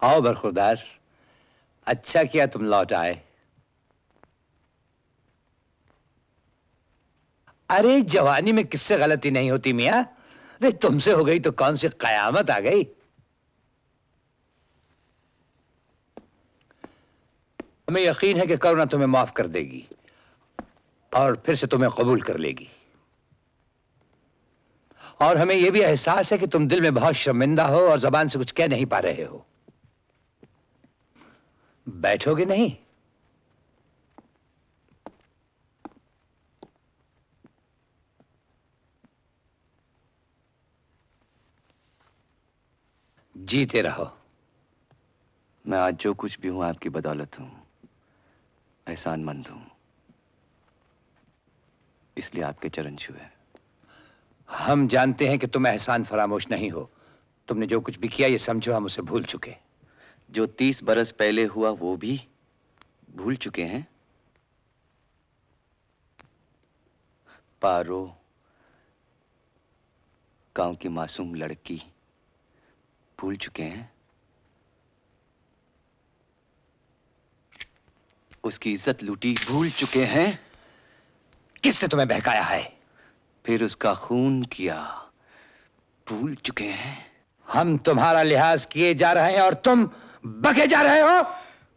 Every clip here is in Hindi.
आओ बरखुरदार, अच्छा किया तुम लौट आए। अरे जवानी में किससे गलती नहीं होती मियां। अरे तुमसे हो गई तो कौन सी कयामत आ गई। हमें यकीन है कि करुणा तुम्हें माफ कर देगी और फिर से तुम्हें कबूल कर लेगी। और हमें यह भी एहसास है कि तुम दिल में बहुत शर्मिंदा हो और जबान से कुछ कह नहीं पा रहे हो। बैठोगे नहीं? जीते रहो। मैं आज जो कुछ भी हूं आपकी बदौलत हूं, एहसानमंद हूं, इसलिए आपके चरण छुए। हम जानते हैं कि तुम एहसान फरामोश नहीं हो। तुमने जो कुछ भी किया ये समझो हम उसे भूल चुके। जो 30 बरस पहले हुआ वो भी भूल चुके हैं। पारो, गांव की मासूम लड़की, भूल चुके हैं। उसकी इज्जत लूटी, भूल चुके हैं। किसने तुम्हें बहकाया है? फिर उसका खून किया, भूल चुके हैं। हम तुम्हारा लिहाज किए जा रहे हैं और तुम बके जा रहे हो।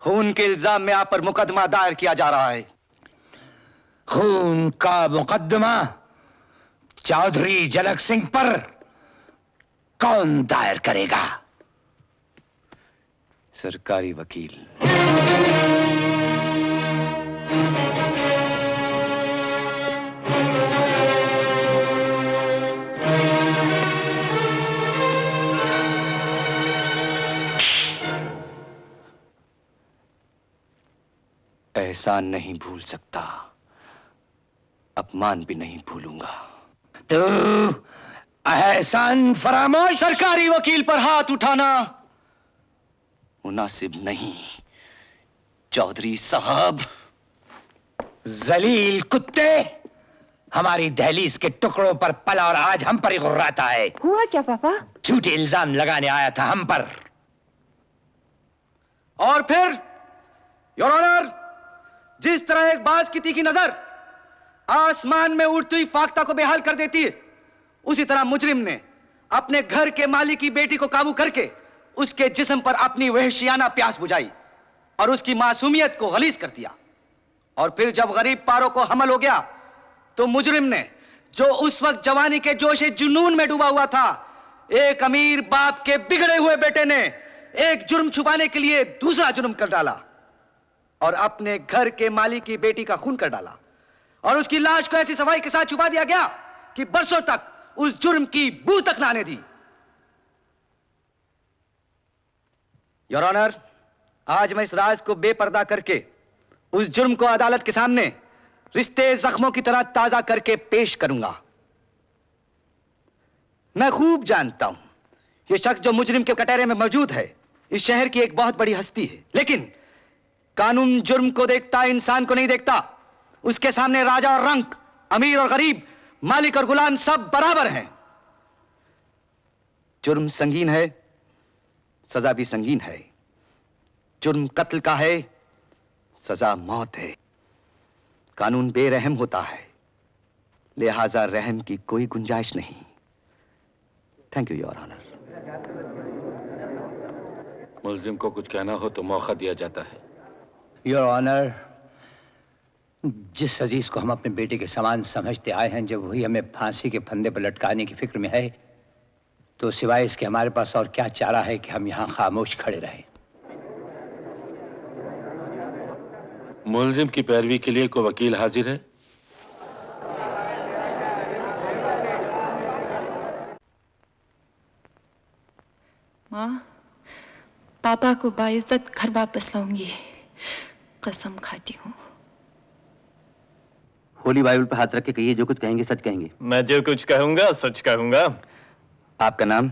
खून के इल्जाम में आप पर मुकदमा दायर किया जा रहा है। खून का मुकदमा चौधरी जनक सिंह पर कौन दायर करेगा? सरकारी वकील। एहसान नहीं भूल सकता, अपमान भी नहीं भूलूंगा। तो एहसान फरामोश। सरकारी वकील पर हाथ उठाना मुनासिब नहीं चौधरी साहब। जलील कुत्ते, हमारी दहलीज के टुकड़ों पर पला और आज हम पर ही गुर्राता है। हुआ क्या पापा? झूठे इल्जाम लगाने आया था हम पर। और फिर योर ऑनर, जिस तरह एक बाज की तीखी नजर आसमान में उड़ती हुई फाख्ता को बेहाल कर देती है, उसी तरह मुजरिम ने अपने घर के मालिक की बेटी को काबू करके उसके जिस्म पर अपनी वहशियाना प्यास बुझाई और उसकी मासूमियत को गलीज कर दिया। और फिर जब गरीब पारो को हमल हो गया तो मुजरिम ने, जो उस वक्त जवानी के जोशे जुनून में डूबा हुआ था, एक अमीर बाप के बिगड़े हुए बेटे ने एक जुर्म छुपाने के लिए दूसरा जुर्म कर डाला और अपने घर के मालिक की बेटी का खून कर डाला और उसकी लाश को ऐसी सफाई के साथ छुपा दिया गया कि बरसों तक उस जुर्म की बू तक ना आने दी। योर ऑनर, आज मैं इस राज को बेपर्दा करके उस जुर्म को अदालत के सामने रिश्ते जख्मों की तरह ताजा करके पेश करूंगा। मैं खूब जानता हूं यह शख्स जो मुजरिम के कटहरे में मौजूद है इस शहर की एक बहुत बड़ी हस्ती है, लेकिन कानून जुर्म को देखता, इंसान को नहीं देखता। उसके सामने राजा और रंक, अमीर और गरीब, मालिक और गुलाम सब बराबर हैं। जुर्म संगीन है, सजा भी संगीन है। जुर्म कत्ल का है, सजा मौत है। कानून बेरहम होता है, लिहाजा रहम की कोई गुंजाइश नहीं। Thank you your honour. मुल्जिम को कुछ कहना हो तो मौका दिया जाता है। योर ऑनर, जिस अजीज को हम अपने बेटे के समान समझते आए हैं, जब वही हमें फांसी के फंदे पर लटकाने की फिक्र में है, तो सिवाय इसके हमारे पास और क्या चारा है कि हम यहां खामोश खड़े रहें। मुल्जिम की पैरवी के लिए कोई वकील हाजिर है? माँ, पापा को बाइज्जत घर वापस लाऊंगी, कसम खाती हूँ। होली बाइबल पर हाथ रख के कहिए, जो कुछ कहेंगे सच कहेंगे। मैं जो कुछ कहूंगा सच कहूंगा। आपका नाम?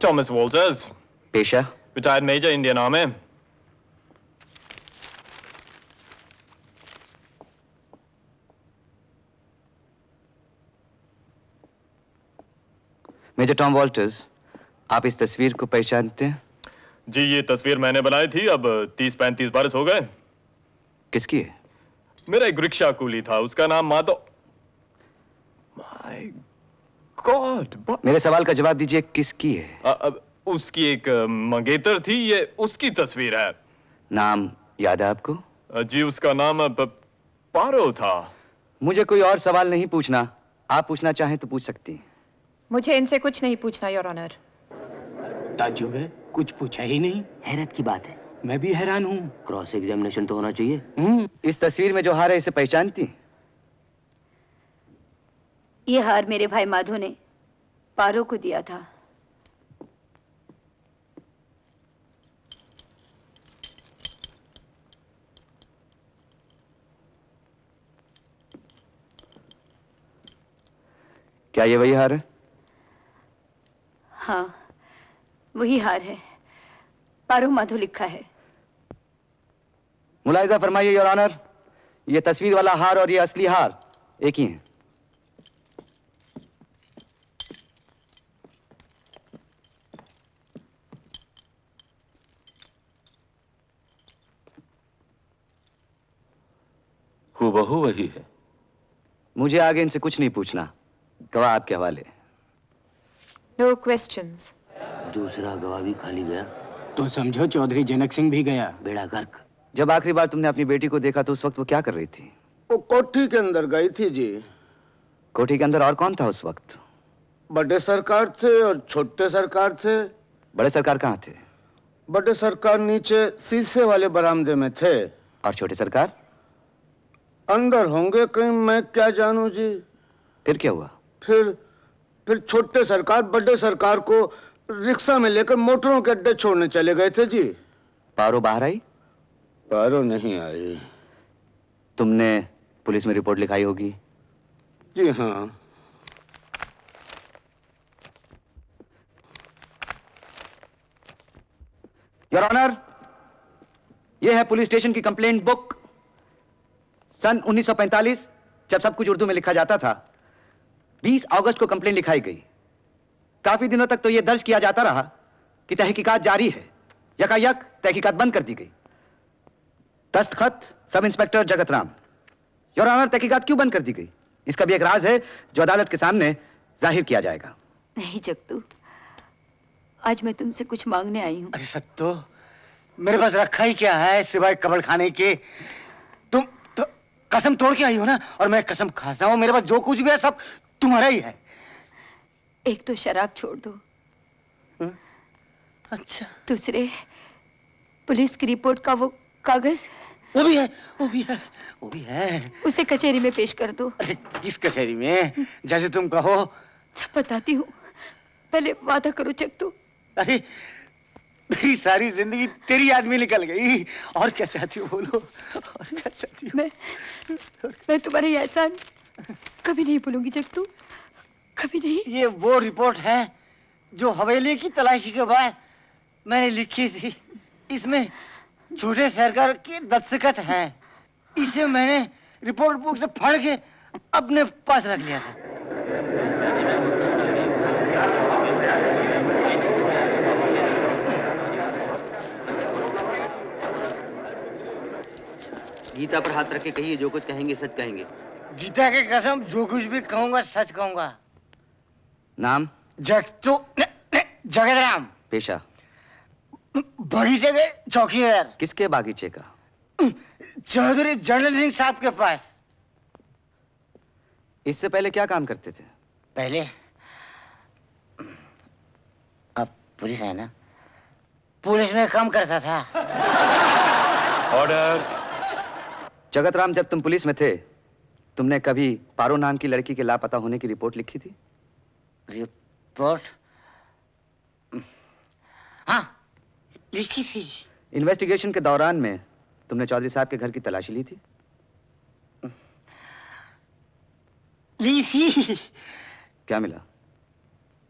Thomas Walters. पेशा? Retired major, Indian army. Major Tom Walters, आप इस तस्वीर को पहचानते हैं? जी ये तस्वीर मैंने बनाई थी, अब 30-35 बरस हो गए। किसकी है? मेरा एक रिक्शा कूली था, उसका नाम माधव। माय गॉड, मेरे सवाल का जवाब दीजिए, किसकी है? अब उसकी एक मंगेतर थी, ये उसकी तस्वीर है। नाम याद है आपको? जी उसका नाम पारो था। मुझे कोई और सवाल नहीं पूछना, आप पूछना चाहें तो पूछ सकती हैं। मुझे इनसे कुछ नहीं पूछना, योर ऑनर। ताज्जुब है, कुछ पूछा ही नहीं। हैरत की बात है। मैं भी हैरान हूँ। क्रॉस एग्जामिनेशन तो होना चाहिए। इस तस्वीर में जो हार है इसे पहचानती? ये हार मेरे भाई माधो ने पारो को दिया था। क्या ये वही हार है? हाँ, वही हार है। पारो माधो लिखा है। मुलाहिजा फरमाइए योर ऑनर, ये तस्वीर वाला हार और ये असली हार एक ही है। हूबहू वही है। मुझे आगे इनसे कुछ नहीं पूछना, गवाह आपके हवाले। No questions. दूसरा गवाह भी खाली गया तो समझो चौधरी जनक सिंह भी गया। बेड़ा गर्क। जब आखिरी बार तुमने अपनी बेटी को देखा तो उस वक्त वो क्या कर रही थी? वो कोठी के अंदर गई थी जी। कोठी के अंदर और कौन था उस वक्त? बड़े सरकार थे और छोटे सरकार थे। बड़े सरकार कहाँ थे? बड़े सरकार नीचे शीशे वाले बरामदे में थे। और छोटे सरकार? अंदर होंगे कहीं, मैं क्या जानूं जी। फिर क्या हुआ? फिर छोटे सरकार बड़े सरकार को रिक्शा में लेकर मोटरों के अड्डे छोड़ने चले गए थे जी। पारो बाहर आई? पारो नहीं आई। तुमने पुलिस में रिपोर्ट लिखाई होगी? जी हाँ। योर ऑनर, यह है पुलिस स्टेशन की कंप्लेंट बुक। सन 1945 जब सब कुछ उर्दू में लिखा जाता था, 20 अगस्त को कंप्लेंट लिखाई गई। काफी दिनों तक तो यह दर्ज किया जाता रहा कि तहकीकात जारी है। यकायक तहकीकात बंद कर दी गई। दस्तखत sub inspector Jagat Ram. Your honour, तहकीकात क्यों बंद कर दी गई, इसका भी एक राज है जो अदालत के सामने जाहिर किया जाएगा। नहीं जगतू, आज मैं तुमसे कुछ मांगने आई हूँ। अरे सत्तो, मेरे पास रखा ही क्या है सिवाय कब्र खाने के। तुम तो कसम तोड़ के आई हो ना, और मैं कसम खाता हूँ मेरे पास जो कुछ भी है सब तुम्हारा ही है। एक तो शराब छोड़ दो। अच्छा। दूसरे पुलिस की रिपोर्ट का वो कागज। वो भी है, वो भी है, वो भी है। उसे कचहरी में पेश कर दो। अरे किस कचहरी में? जैसे तुम कहो। सब बताती हूँ, पहले वादा करो जगतू। अरे मेरी सारी जिंदगी तेरी याद में निकल गई। और क्या चाहती हो बोलो, और क्या चाहती हो? मैं तुम्हारे ये एहसान कभी नहीं भूलूंगी जगतू, कभी नहीं। ये वो रिपोर्ट है जो हवेली की तलाशी के बाद मैंने लिखी थी। इसमें छोटे सरकार के दस्तखत हैं। इसे मैंने रिपोर्ट बुक से फाड़ के अपने पास रख लिया था। गीता पर हाथ रख के कहिए, जो कुछ कहेंगे सच कहेंगे। गीता की कसम, जो कुछ भी कहूंगा सच कहूंगा। नाम? जगतू जगतराम। पेशा? बगीचे के चौकीदार। किसके बागीचे का? चौधरी जनरल सिंह साहब के पास। इससे पहले क्या काम करते थे? पहले अब पुलिस है ना, पुलिस में काम करता था। ऑर्डर। जगत राम, जब तुम पुलिस में थे तुमने कभी पारो नाम की लड़की के लापता होने की रिपोर्ट लिखी थी? रिपोर्ट? हाँ, लिखी थी। इन्वेस्टिगेशन के दौरान में तुमने चौधरी साहब के घर की तलाशी ली थी? ली थी। क्या मिला?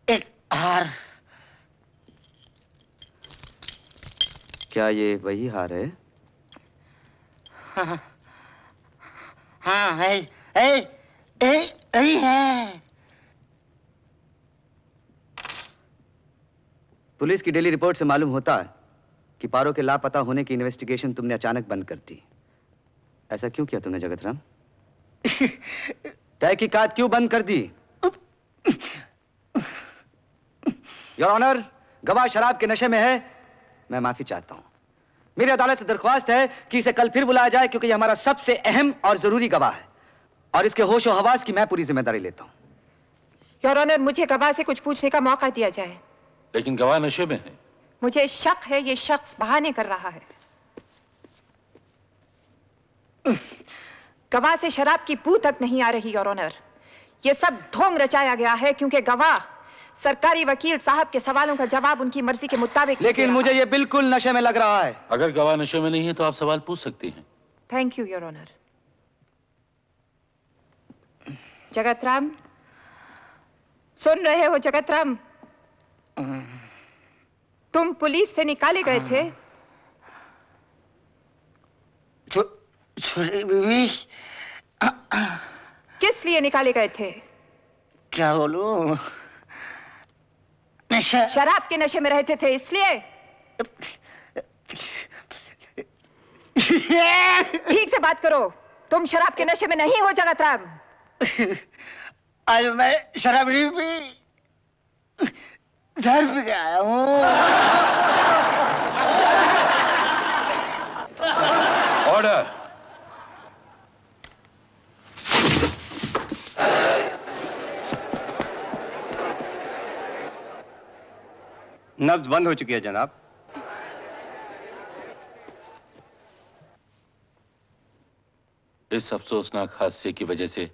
एक हार। क्या ये वही हार है? हाँ, हाँ है, है। पुलिस की डेली रिपोर्ट से मालूम होता है कि पारो के लापता होने की इन्वेस्टिगेशन तुमने अचानक बंद कर दी। ऐसा क्यों किया तुमने जगत राम? तहकीकात क्यों बंद कर दी? योर ऑनर, गवाह शराब के नशे में है। मैं माफी चाहता हूं। मेरी अदालत से दरख्वास्त है कि इसे कल फिर बुलाया जाए, क्योंकि यह हमारा सबसे अहम और जरूरी गवाह है और इसके होश और हवास की मैं पूरी जिम्मेदारी लेता हूं। योर ऑनर, मुझे गवाह से कुछ पूछने का मौका दिया जाए। लेकिन गवाह नशे में है। मुझे शक है ये शख्स बहाने कर रहा है। गवाह से शराब की बू तक नहीं आ रही योर ऑनर। ये सब ढोंग रचाया गया है, क्योंकि गवाह सरकारी वकील साहब के सवालों का जवाब उनकी मर्जी के मुताबिक। लेकिन मुझे ये बिल्कुल नशे में लग रहा है। अगर गवाह नशे में नहीं है तो आप सवाल पूछ सकती हैं। Thank you your honour. Jagat Ram, सुन रहे हो जगत राम? तुम पुलिस से निकाले गए थे। छोटी बीवी, किस लिए निकाले गए थे? क्या बोलूं? नशा। शराब के नशे में रहते थे इसलिए? ठीक से बात करो। तुम शराब के नशे में नहीं हो जगत राम। आज मैं शराब नहीं पी, घर पे आया हूँ। ऑर्डर। नब्ज बंद हो चुकी है जनाब। इस अफसोसनाक हादसे की वजह से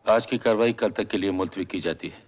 आज की कार्रवाई कल तक के लिए मुलतवी की जाती है।